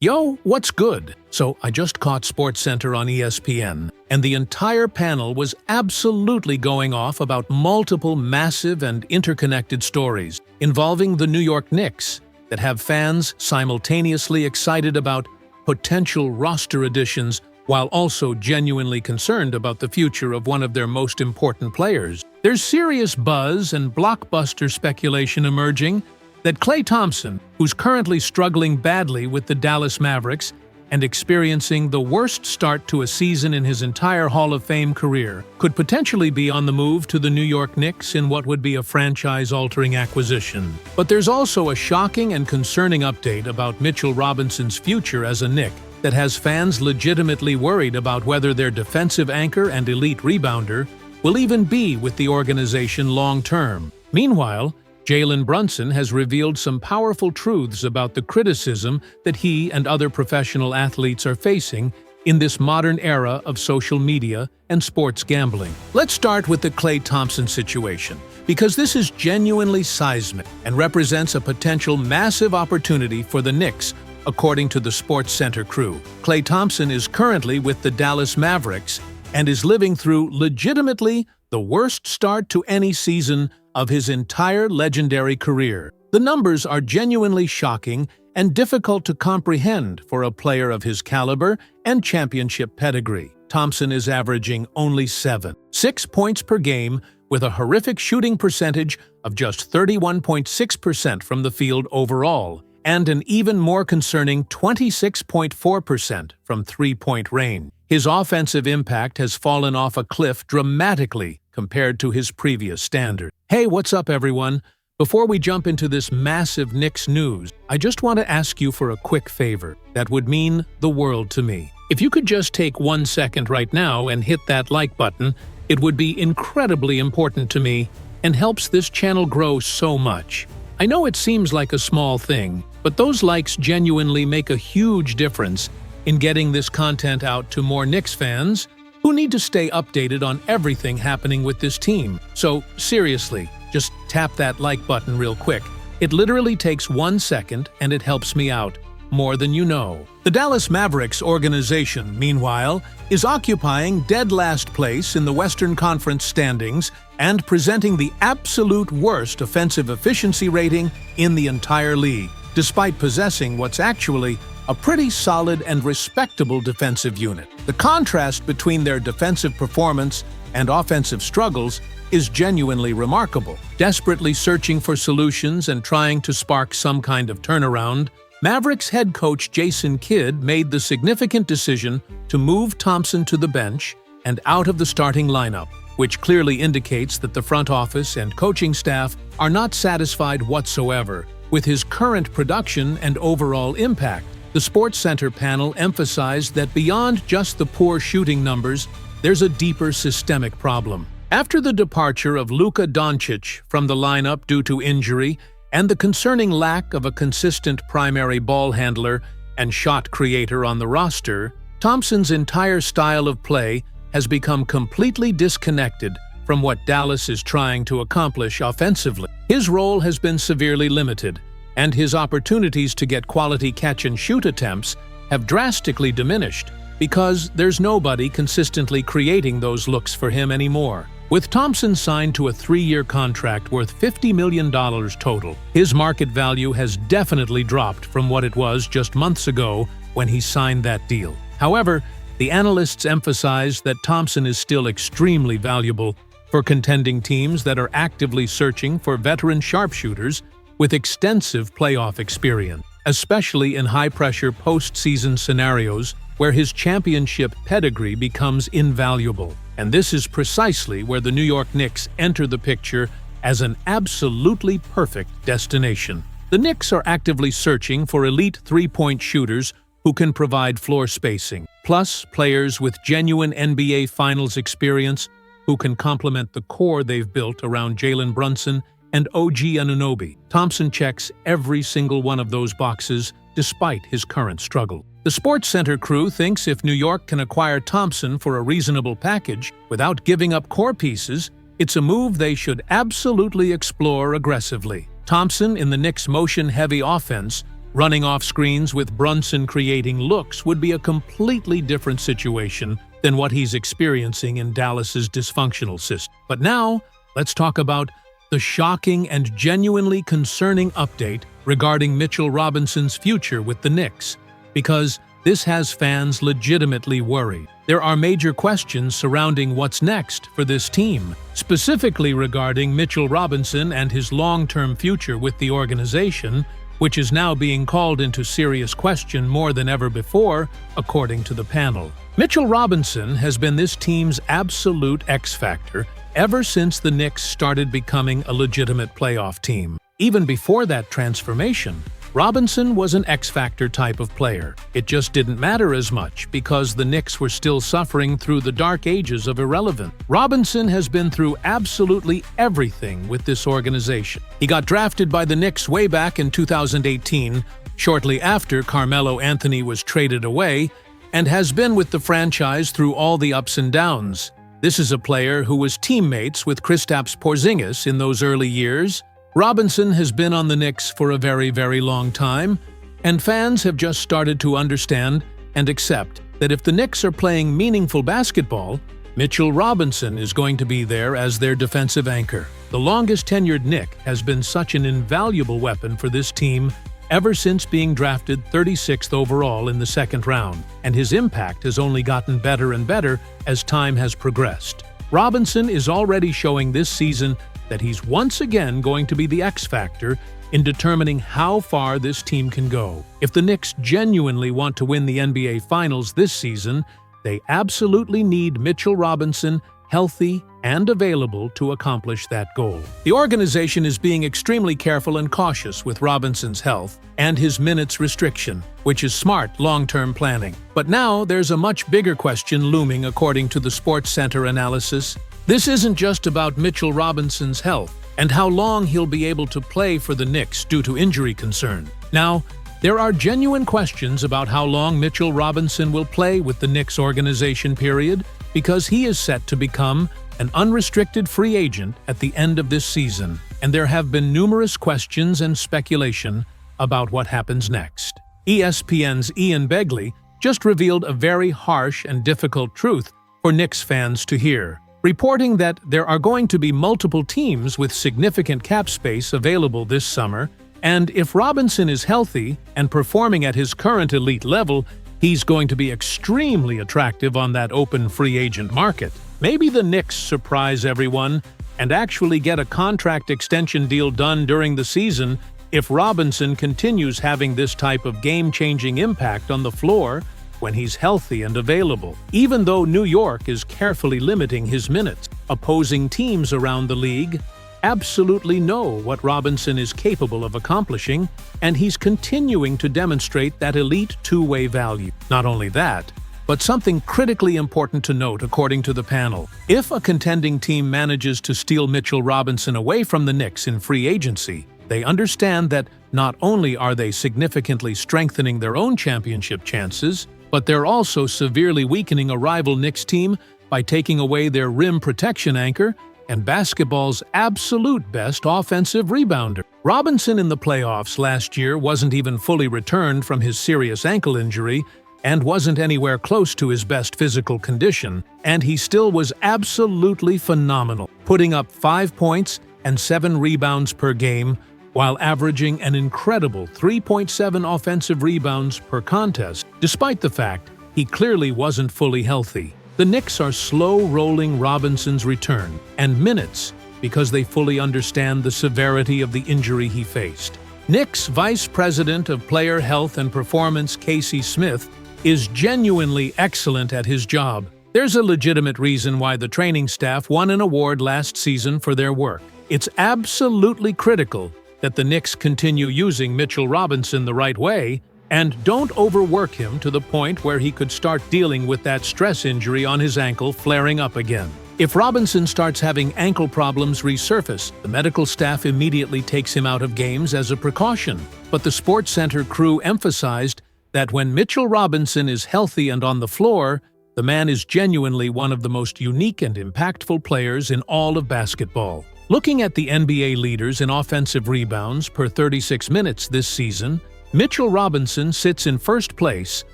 Yo, what's good? So I just caught SportsCenter on ESPN, and the entire panel was absolutely going off about multiple massive and interconnected stories involving the New York Knicks that have fans simultaneously excited about potential roster additions while also genuinely concerned about the future of one of their most important players. There's serious buzz and blockbuster speculation emerging that Klay Thompson, who's currently struggling badly with the Dallas Mavericks and experiencing the worst start to a season in his entire Hall of Fame career, could potentially be on the move to the New York Knicks in what would be a franchise-altering acquisition. But there's also a shocking and concerning update about Mitchell Robinson's future as a Knick that has fans legitimately worried about whether their defensive anchor and elite rebounder will even be with the organization long-term. Meanwhile, Jalen Brunson has revealed some powerful truths about the criticism that he and other professional athletes are facing in this modern era of social media and sports gambling. Let's start with the Klay Thompson situation, because this is genuinely seismic and represents a potential massive opportunity for the Knicks, according to the SportsCenter crew. Klay Thompson is currently with the Dallas Mavericks and is living through legitimately the worst start to any season of his entire legendary career. The numbers are genuinely shocking and difficult to comprehend for a player of his caliber and championship pedigree. Thompson is averaging only 6 points per game with a horrific shooting percentage of just 31.6% from the field overall, and an even more concerning 26.4% from three-point range. His offensive impact has fallen off a cliff dramatically compared to his previous standard. Hey, what's up, everyone? Before we jump into this massive Knicks news, I just want to ask you for a quick favor that would mean the world to me. If you could just take 1 second right now and hit that like button, it would be incredibly important to me and helps this channel grow so much. I know it seems like a small thing, but those likes genuinely make a huge difference in getting this content out to more Knicks fans who need to stay updated on everything happening with this team. So seriously, just tap that like button real quick. It literally takes 1 second and it helps me out more than you know. The Dallas Mavericks organization, meanwhile, is occupying dead last place in the Western Conference standings and presenting the absolute worst offensive efficiency rating in the entire league, despite possessing what's actually a pretty solid and respectable defensive unit. The contrast between their defensive performance and offensive struggles is genuinely remarkable. Desperately searching for solutions and trying to spark some kind of turnaround, Mavericks head coach Jason Kidd made the significant decision to move Thompson to the bench and out of the starting lineup, which clearly indicates that the front office and coaching staff are not satisfied whatsoever with his current production and overall impact. The SportsCenter panel emphasized that beyond just the poor shooting numbers, there's a deeper systemic problem. After the departure of Luka Doncic from the lineup due to injury and the concerning lack of a consistent primary ball handler and shot creator on the roster, Thompson's entire style of play has become completely disconnected from what Dallas is trying to accomplish offensively. His role has been severely limited, and his opportunities to get quality catch-and-shoot attempts have drastically diminished because there's nobody consistently creating those looks for him anymore. With Thompson signed to a 3-year contract worth $50 million total, his market value has definitely dropped from what it was just months ago when he signed that deal. However, the analysts emphasize that Thompson is still extremely valuable for contending teams that are actively searching for veteran sharpshooters with extensive playoff experience, especially in high-pressure postseason scenarios where his championship pedigree becomes invaluable. And this is precisely where the New York Knicks enter the picture as an absolutely perfect destination. The Knicks are actively searching for elite three-point shooters who can provide floor spacing, plus players with genuine NBA Finals experience who can complement the core they've built around Jalen Brunson and OG Anunoby. Thompson checks every single one of those boxes despite his current struggle. The SportsCenter crew thinks if New York can acquire Thompson for a reasonable package without giving up core pieces, it's a move they should absolutely explore aggressively. Thompson in the Knicks' motion-heavy offense Running off screens with Brunson creating looks would be a completely different situation than what he's experiencing in Dallas's dysfunctional system. But now, let's talk about the shocking and genuinely concerning update regarding Mitchell Robinson's future with the Knicks, because this has fans legitimately worried. There are major questions surrounding what's next for this team, specifically regarding Mitchell Robinson and his long-term future with the organization, which is now being called into serious question more than ever before, according to the panel. Mitchell Robinson has been this team's absolute X-factor ever since the Knicks started becoming a legitimate playoff team. Even before that transformation, Robinson was an X-factor type of player. It just didn't matter as much because the Knicks were still suffering through the dark ages of irrelevance. Robinson has been through absolutely everything with this organization. He got drafted by the Knicks way back in 2018, shortly after Carmelo Anthony was traded away, and has been with the franchise through all the ups and downs. This is a player who was teammates with Kristaps Porzingis in those early years. Robinson has been on the Knicks for a very, very long time, and fans have just started to understand and accept that if the Knicks are playing meaningful basketball, Mitchell Robinson is going to be there as their defensive anchor. The longest-tenured Knick has been such an invaluable weapon for this team ever since being drafted 36th overall in the second round, and his impact has only gotten better and better as time has progressed. Robinson is already showing this season that he's once again going to be the X-factor in determining how far this team can go. If the Knicks genuinely want to win the NBA Finals this season, they absolutely need Mitchell Robinson healthy and available to accomplish that goal. The organization is being extremely careful and cautious with Robinson's health and his minutes restriction, which is smart long-term planning. But now there's a much bigger question looming according to the SportsCenter analysis. This isn't just about Mitchell Robinson's health and how long he'll be able to play for the Knicks due to injury concern. Now, there are genuine questions about how long Mitchell Robinson will play with the Knicks organization period, because he is set to become an unrestricted free agent at the end of this season, and there have been numerous questions and speculation about what happens next. ESPN's Ian Begley just revealed a very harsh and difficult truth for Knicks fans to hear, reporting that there are going to be multiple teams with significant cap space available this summer, and if Robinson is healthy and performing at his current elite level, he's going to be extremely attractive on that open free agent market. Maybe the Knicks surprise everyone and actually get a contract extension deal done during the season if Robinson continues having this type of game-changing impact on the floor when he's healthy and available. Even though New York is carefully limiting his minutes, opposing teams around the league absolutely know what Robinson is capable of accomplishing, and he's continuing to demonstrate that elite two-way value. Not only that, but something critically important to note according to the panel. If a contending team manages to steal Mitchell Robinson away from the Knicks in free agency, they understand that not only are they significantly strengthening their own championship chances, but they're also severely weakening a rival Knicks team by taking away their rim protection anchor and basketball's absolute best offensive rebounder. Robinson in the playoffs last year wasn't even fully returned from his serious ankle injury and wasn't anywhere close to his best physical condition, and he still was absolutely phenomenal, putting up 5 points and 7 rebounds per game, while averaging an incredible 3.7 offensive rebounds per contest, despite the fact he clearly wasn't fully healthy. The Knicks are slow-rolling Robinson's return and minutes because they fully understand the severity of the injury he faced. Knicks Vice President of Player Health and Performance Casey Smith is genuinely excellent at his job. There's a legitimate reason why the training staff won an award last season for their work. It's absolutely critical that the Knicks continue using Mitchell Robinson the right way and don't overwork him to the point where he could start dealing with that stress injury on his ankle flaring up again. If Robinson starts having ankle problems resurface, the medical staff immediately takes him out of games as a precaution. But the SportsCenter crew emphasized that when Mitchell Robinson is healthy and on the floor, the man is genuinely one of the most unique and impactful players in all of basketball. Looking at the NBA leaders in offensive rebounds per 36 minutes this season, Mitchell Robinson sits in first place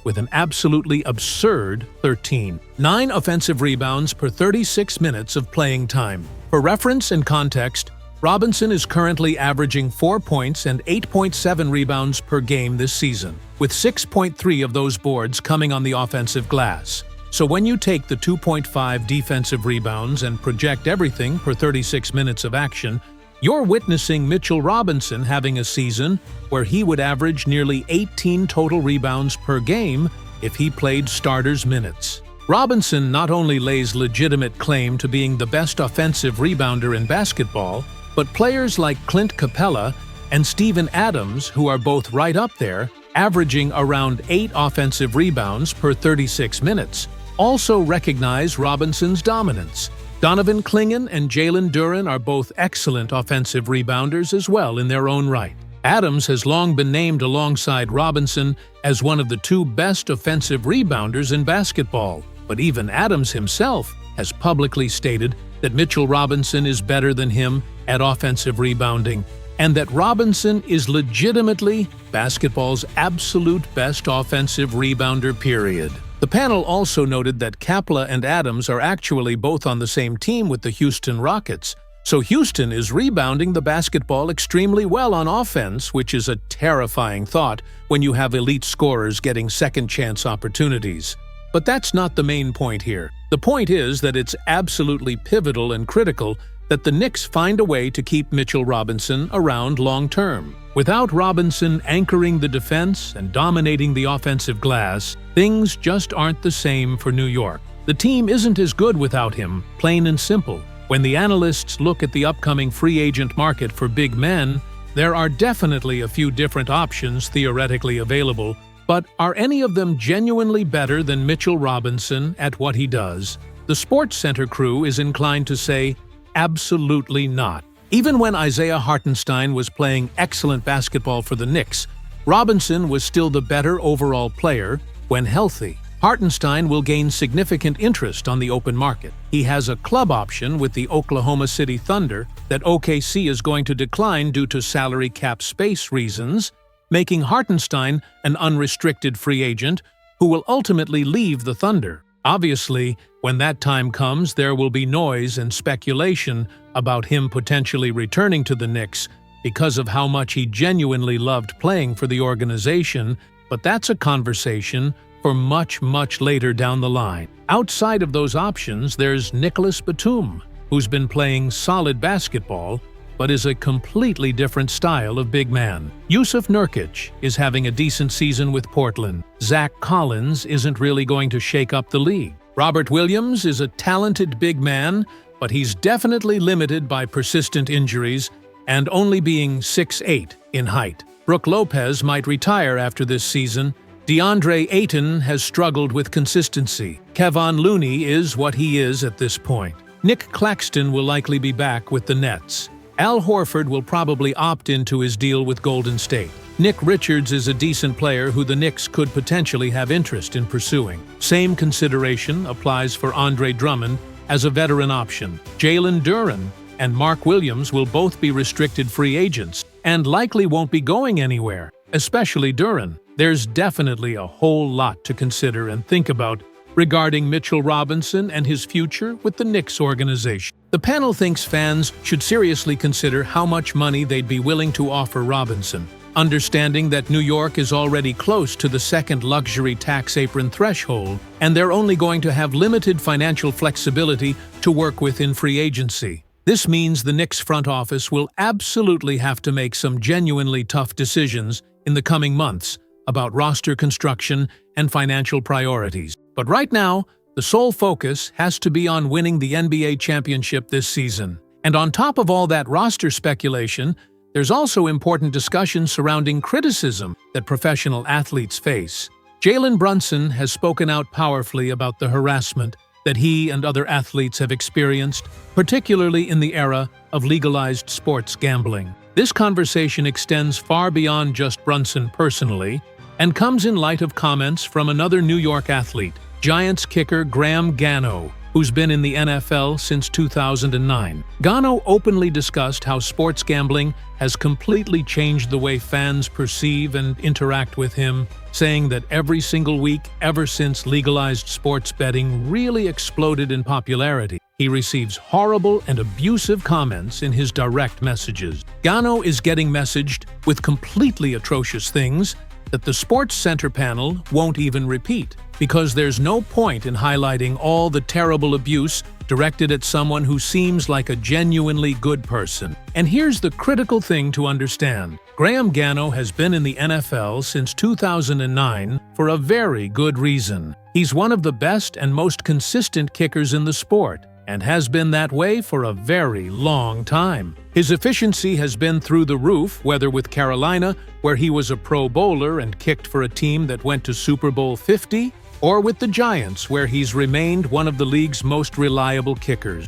with an absolutely absurd 13.9 offensive rebounds per 36 minutes of playing time. For reference and context, Robinson is currently averaging 4 points and 8.7 rebounds per game this season, with 6.3 of those boards coming on the offensive glass. So when you take the 2.5 defensive rebounds and project everything per 36 minutes of action, you're witnessing Mitchell Robinson having a season where he would average nearly 18 total rebounds per game if he played starters minutes. Robinson not only lays legitimate claim to being the best offensive rebounder in basketball, but players like Clint Capella and Steven Adams, who are both right up there, averaging around 8 offensive rebounds per 36 minutes, also recognize Robinson's dominance. Donovan Clingan and Jalen Duren are both excellent offensive rebounders as well in their own right. Adams has long been named alongside Robinson as one of the 2 best offensive rebounders in basketball, but even Adams himself has publicly stated that Mitchell Robinson is better than him at offensive rebounding, and that Robinson is legitimately basketball's absolute best offensive rebounder, period. The panel also noted that Capella and Adams are actually both on the same team with the Houston Rockets, so Houston is rebounding the basketball extremely well on offense, which is a terrifying thought when you have elite scorers getting second-chance opportunities. But that's not the main point here. The point is that it's absolutely pivotal and critical that the Knicks find a way to keep Mitchell Robinson around long-term. Without Robinson anchoring the defense and dominating the offensive glass, things just aren't the same for New York. The team isn't as good without him, plain and simple. When the analysts look at the upcoming free agent market for big men, there are definitely a few different options theoretically available, but are any of them genuinely better than Mitchell Robinson at what he does? The SportsCenter crew is inclined to say, absolutely not. Even when Isaiah Hartenstein was playing excellent basketball for the Knicks, Robinson was still the better overall player when healthy. Hartenstein will gain significant interest on the open market. He has a club option with the Oklahoma City Thunder that OKC is going to decline due to salary cap space reasons, making Hartenstein an unrestricted free agent who will ultimately leave the Thunder. Obviously, when that time comes, there will be noise and speculation about him potentially returning to the Knicks because of how much he genuinely loved playing for the organization, but that's a conversation for much, much later down the line. Outside of those options, there's Nicolas Batum, who's been playing solid basketball, but is a completely different style of big man. Yusuf Nurkic is having a decent season with Portland. Zach Collins isn't really going to shake up the league. Robert Williams is a talented big man, but he's definitely limited by persistent injuries and only being 6'8" in height. Brook Lopez might retire after this season. DeAndre Ayton has struggled with consistency. Kevon Looney is what he is at this point. Nick Claxton will likely be back with the Nets. Al Horford will probably opt into his deal with Golden State. Nick Richards is a decent player who the Knicks could potentially have interest in pursuing. Same consideration applies for Andre Drummond as a veteran option. Jalen Duren and Mark Williams will both be restricted free agents and likely won't be going anywhere, especially Duren. There's definitely a whole lot to consider and think about regarding Mitchell Robinson and his future with the Knicks organization. The panel thinks fans should seriously consider how much money they'd be willing to offer Robinson, understanding that New York is already close to the second luxury tax apron threshold, and they're only going to have limited financial flexibility to work with in free agency. This means the Knicks front office will absolutely have to make some genuinely tough decisions in the coming months about roster construction and financial priorities. But right now, the sole focus has to be on winning the NBA championship this season. And on top of all that roster speculation, there's also important discussion surrounding criticism that professional athletes face. Jalen Brunson has spoken out powerfully about the harassment that he and other athletes have experienced, particularly in the era of legalized sports gambling. This conversation extends far beyond just Brunson personally, and comes in light of comments from another New York athlete, Giants kicker Graham Gano, who's been in the NFL since 2009. Gano openly discussed how sports gambling has completely changed the way fans perceive and interact with him, saying that every single week ever since legalized sports betting really exploded in popularity, he receives horrible and abusive comments in his direct messages. Gano is getting messaged with completely atrocious things that the Sports Center panel won't even repeat, because there's no point in highlighting all the terrible abuse directed at someone who seems like a genuinely good person. And here's the critical thing to understand. Graham Gano has been in the NFL since 2009 for a very good reason. He's one of the best and most consistent kickers in the sport, and has been that way for a very long time. His efficiency has been through the roof, whether with Carolina, where he was a Pro Bowler and kicked for a team that went to Super Bowl 50, or with the Giants, where he's remained one of the league's most reliable kickers.